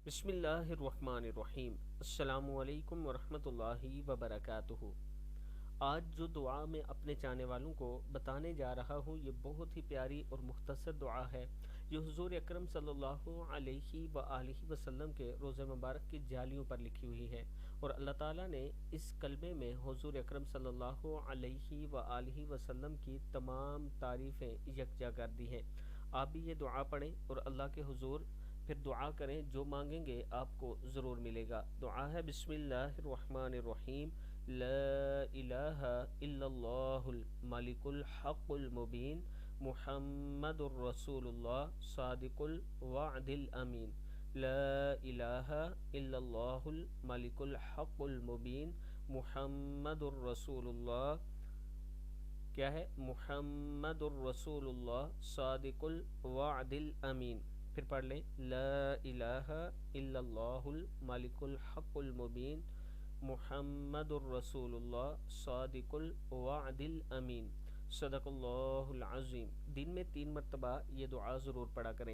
بسم اللہ الرحمن الرحیم۔ السلام علیکم ورحمۃ اللہ وبرکاتہ۔ آج جو دعا میں اپنے چاہنے والوں کو بتانے جا رہا ہوں یہ بہت ہی پیاری اور مختصر دعا ہے جو حضور اکرم صلی اللہ علیہ وآلہ وسلم کے روزہ مبارک کی جالیوں پر لکھی ہوئی ہے، اور اللہ تعالیٰ نے اس کلمے میں حضور اکرم صلی اللہ علیہ وآلہ وسلم کی تمام تعریفیں یکجا کر دی ہیں۔ آپ بھی یہ دعا پڑھیں اور اللہ کے حضور پھر دعا کریں، جو مانگیں گے آپ کو ضرور ملے گا۔ دعا ہے بسم اللہ الرحمن الرحیم۔ لا الہ الا اللہ الملک الحق المبین محمد الرسول اللہ صادق الوعد الامین۔ لا الہ الا اللہ الملک الحق المبین محمد الرسول اللہ، کیا ہے؟ محمد الرسول اللہ صادق الوعد الامین۔ پھر پڑھ لیں، لا الہ الا اللہ الملک الحق المبین محمد الرسول اللہ صادق الوعد الامین۔ صدق اللہ العظیم۔ دن میں 3 مرتبہ یہ دعا ضرور پڑھا کریں۔